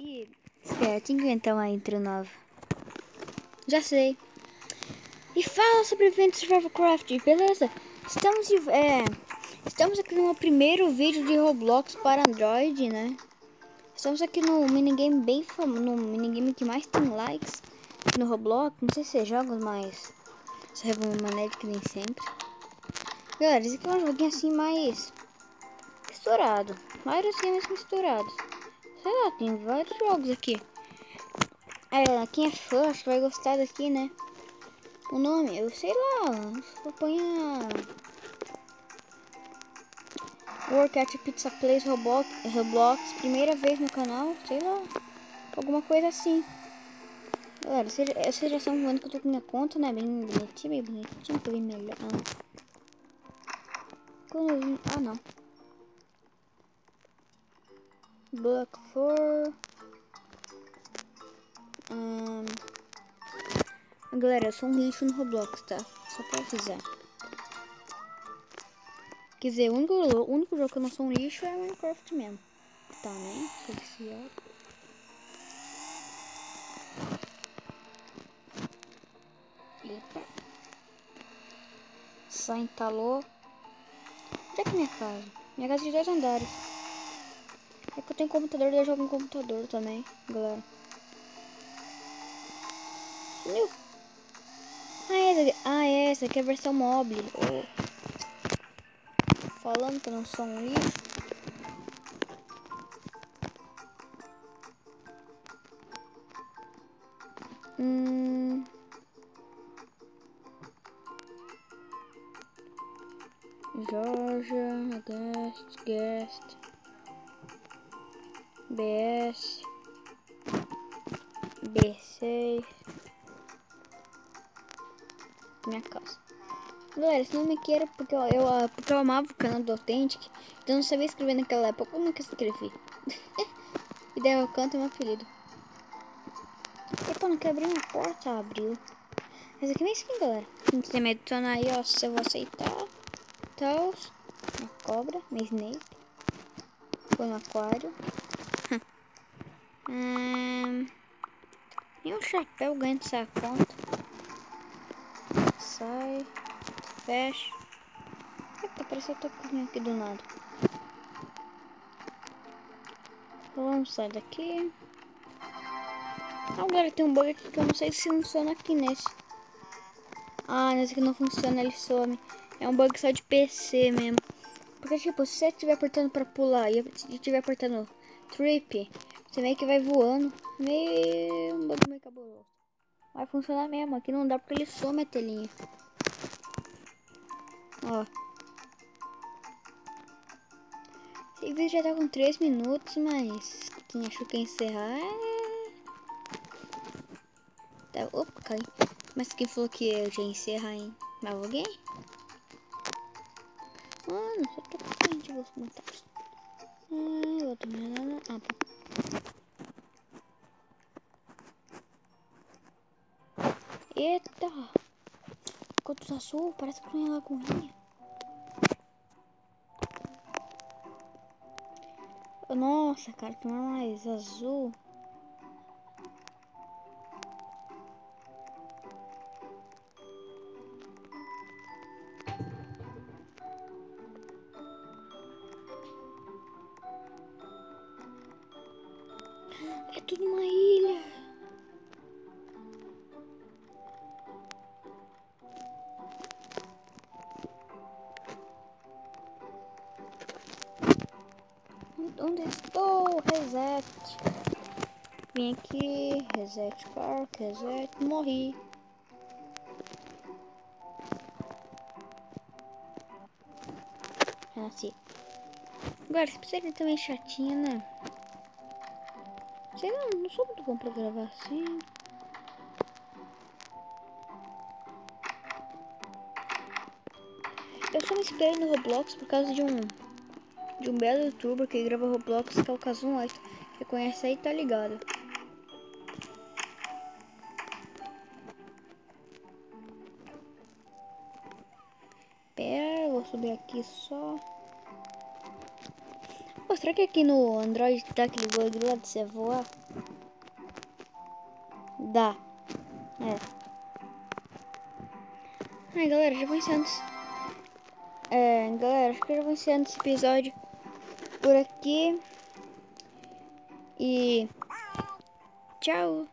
que... Espera, tem que inventar uma intro nova. Já sei. E fala, sobreviventes de Survivalcraft, beleza? Estamos aqui no primeiro vídeo de Roblox para Android, né? Estamos aqui no minigame bem famoso, no minigame que mais tem likes no Roblox. Não sei se é jogos, mas essa é uma maneira que nem sempre. Galera, esse aqui é um joguinho assim mais misturado. Vários games misturados. Sei lá, tem vários jogos aqui. Quem é fã, acho que vai gostar daqui, né? O nome, eu sei lá. Vou pôr Workout Pizza Place Roblox, primeira vez no canal, sei lá. Alguma coisa assim. Galera, vocês já estão vendo que eu tô com minha conta, né? Bem bonitinho, pra ver melhor. Ah, não. Block 4. Galera, eu sou um lixo no Roblox, tá? Só pra avisar. Quer dizer, o único jogo que eu não sou um lixo é Minecraft mesmo. Também, social. Epa. Só entalou. Onde é que é minha casa? Minha casa é de 2 andares. É que eu tenho computador e eu jogo no computador também, galera. Sumiu. Essa aqui é a versão mobile. Falando que eu não sou um lixo. Georgia, guest, BS, B6, minha casa. Galera, esse nome aqui era porque eu amava o canal do Authentic, então eu não sabia escrever naquela época. Como que eu escrevi? E daí eu canto meu apelido. Epa, não quer abrir uma porta? Abriu. Essa aqui é minha skin, galera. Não tem medo de adicionar aí, ó, se eu vou aceitar. Então, uma cobra, minha Snape. Foi no aquário. E um chapéu ganha dessa conta. Sai. Fecha. Eita, pareceu que eu tô correndo aqui do nada. Vamos sair daqui. Agora tem um bug aqui que eu não sei se funciona aqui nesse. Nesse aqui não funciona, ele some. É um bug só de PC mesmo. Porque tipo, se você estiver apertando pra pular e estiver apertando trip, você meio que vai voando. Um bug meio cabuloso. Vai funcionar mesmo, aqui não dá porque ele some a telinha. Ó. Esse vídeo já tá com 3 minutos, mas quem achou que ia encerrar Opa, cai. Mas quem falou que eu já ia encerrar, hein? Mais alguém? Não só tô com gente os comentários. Outro nada. Tá. Eita! Quantos azul? Parece que tem lagoinha. Nossa, cara, que mais azul. É tudo uma ilha. Onde estou? Reset. Vim aqui. Reset park. Reset. Morri. Renasci. Agora, esse episódio também chatinho, né? Sei lá, não sou muito bom pra gravar assim. Eu só me inspirei no Roblox por causa de um belo youtuber que grava Roblox, que é o Kazum White. Quem conhece aí tá ligado. Pera, eu vou subir aqui só. Pô, será que aqui no Android tá aquele bug lá de você voar? Dá. É. Ai, galera, já vou encerrando. Galera, acho que eu já vou encerrando esse episódio por aqui. E tchau.